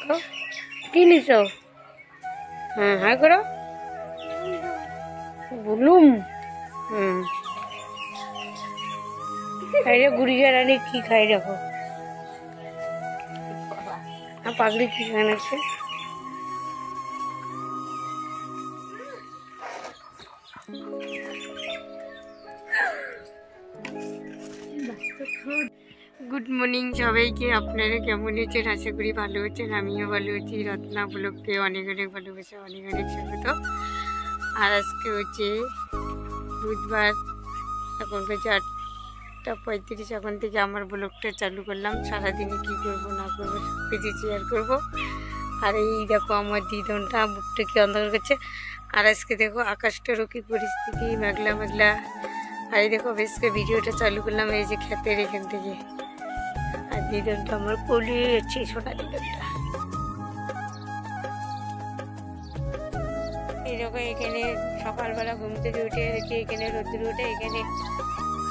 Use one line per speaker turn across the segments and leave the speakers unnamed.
দেখো কি নিছো? হ্যাঁ হ্যাঁ করো বুলুম। গুড়িয়া রানী কি খাই দেখো। পাগলি কি খান আছে? গুড মর্নিং সবাইকে। আপনারা কেমন আছেন? আশা করি ভালো আছেন। আমিও ভালো আছি। রত্না ব্লগকে অনেক অনেক ভালোবাসা, অনেক অনেক স্বাগত। আর আজকে হচ্ছে বুধবার, এখন হচ্ছে 8:35। এখন থেকে আমার ব্লগটা চালু করলাম। সারাদিনে কী করবো না করবো সব কিছু শেয়ার করবো। আর এই দেখো আমার দিদনটা বুকটা কি অন্ধকার করছে। আর আজকে দেখো আকাশটারও কি পরিস্থিতি, মেঘলা মেঘলা। আর এই দেখো বেশকে ভিডিওটা চালু করলাম এই যে ক্ষেতের এখান থেকে। আর দিদনটা আমার কোলে আছে, সোনা দিদনটা। এই দেখো এখানে সকালবেলা ঘুম থেকে উঠে দেখি এখানে রোদ্র উঠে, এখানে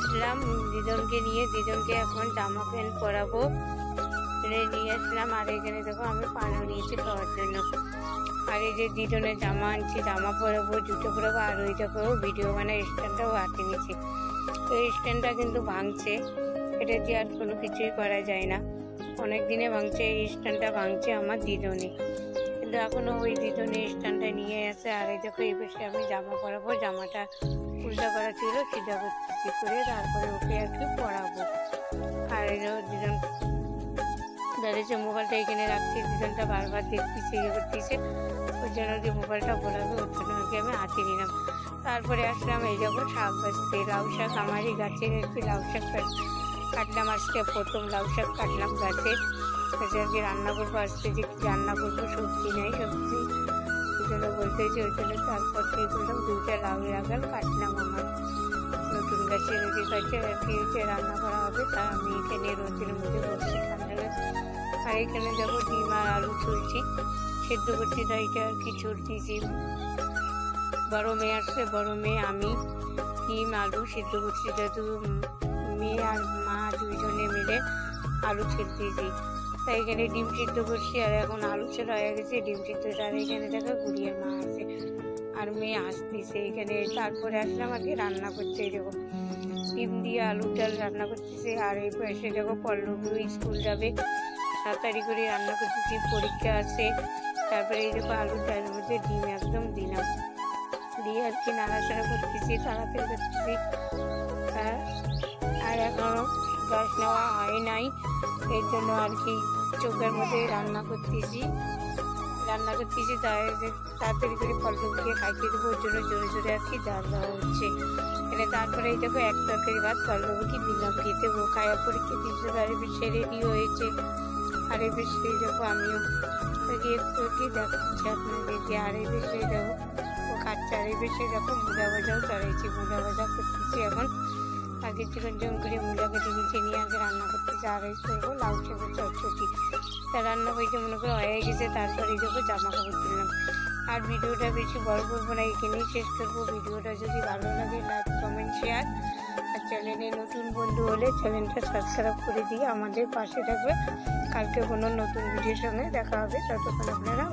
আসলাম দিদনকে নিয়ে। দিদনকে এখন জামা প্যান্ট পরাবো নিয়ে আসলাম। আর এখানে দেখো আমি পানও নিয়েছি খাওয়ার জন্য। আর এই যে দিদনের জামা আনছি, জামা পরাবো, জুতো পরাবো। আর ওই দেখো ভিডিও বানায় স্ট্যান্ডটাও হাতে নিয়েছি। তো এই স্ট্যান্ডটা কিন্তু ভাঙছে, এটা দিয়ে আর কোনো কিছুই করা যায় না। অনেক দিনে ভাঙছে এই স্ট্যান্ডটা, ভাঙছে আমার দিদনে। কিন্তু এখনও ওই দিদনে স্ট্যান্ডটা নিয়ে আসে। আর এই দেখো এই পাশে আমি জামা পরাবো, জামাটা উল্টা করা ছিল, সিধা করতেছি করে তারপরে ওকে আর কি পরাবো। আর এই দিদন দাঁড়িয়েছে, মোবাইলটা এখানে রাখছি। দিদনটা বারবার দেখতেছে, ইয়ে করতেছে, ওর জন্য যে মোবাইলটা বলাবে ওর জন্য আর কি আমি হাতে নিলাম। তারপরে আসলাম এই যখন শাক বাঁচতে। লাউ শাক আমারই গাছের আর কি লাউ শাক কাটলাম। আজকে প্রথম লাউ শাক কাটলাম গাছে। আর কি রান্না করবো, আসতে যে কি রান্না করবো, সবজি নেই, সবজি ওই জন্য বলতেছি। ওই জন্য তারপর কী করলাম, 2টা লাউ রাখাল কাটলাম আমার নতুন গাছের ওই গাছে আর কি রান্না করা হবে। তা আমি এখানে রোদের মধ্যে বসছি, ঠান্ডা লাগছে। আর এখানে দেখো ডিম আর আলু ছুলছি, সেদ্ধ করছি। তাই এটা আর কি ছুলতেছি। বড় মেয়ে আসছে, বড় মেয়ে আমি ডিম আলু সেদ্ধ করছি। যেহেতু মেয়ে আর মা দুইজনে মিলে আলু ছেড়তেছি, তাই এখানে ডিম সিদ্ধ করছি। আর এখন আলু ছেড়া হয়ে গেছে, ডিম সিদ্ধ। আর এখানে দেখো গুড়িয়ার মা আছে আর মেয়ে আসতেছে এখানে। তারপরে আসলাম আর কি রান্না করতে। এরকম ডিম দিয়ে আলু ডাল রান্না করতেছে। আর এই পাশে দেখো পল্লবীও স্কুল যাবে, তাড়াতাড়ি করে রান্না করতেছি, পরীক্ষা আছে। তারপরে এই দেখো আলু ডালের মধ্যে ডিম একদম দিলাম, দিয়ে আর কি নাড়াচাড়া করতেছি, তাড়াতাড়ি করতেছি। আর এখনও গ্যাস নেওয়া হয় নাই, এর জন্য আর কি চোখের মধ্যে রান্না করতেছি। তাড়াতাড়ি করে পল্লবীকে খাইতে দেবো, ওর জন্য জোরে জোরে আর কি জাল দেওয়া হচ্ছে এখানে। তারপরে এই দেখো 1 তরকারি ভাত পল্লবীকে দিলাম খেতে, ও খাওয়া পরীক্ষা দিতে। আর এই বেশি রেডি হয়েছে। আর এই বেশি দেখো আমিও একটু কি দেখাচ্ছি আপনাদেরকে। আর এই বেশি দেখো ও খাচ্ছে। আর এই বেশি দেখো মুলা ভাজাও চড়াইছি, মুলা ভাজা করতেছি এখন। আর কিছুক্ষণ জম করে মুলা কেটে নিচে নিয়ে আগে রান্না করতেছি। আর এই করবো লাউ শাকের চটচটি। তা রান্না হয়েছে মনে করে হয়ে গেছে। তারপরে দেখো জামা কাপড় তুললাম। আর ভিডিওটা বেশি বড় করবো না, এখানেই শেষ করবো। ভিডিওটা যদি ভালো লাগে লাইক কমেন্ট শেয়ার। আর চ্যানেলে নতুন বন্ধু হলে চ্যানেলটা সাবস্ক্রাইব করে দিয়ে আমাদের পাশে থাকবে। কালকে কোনো নতুন ভিডিওর সঙ্গে দেখা হবে, ততক্ষণ আপনারা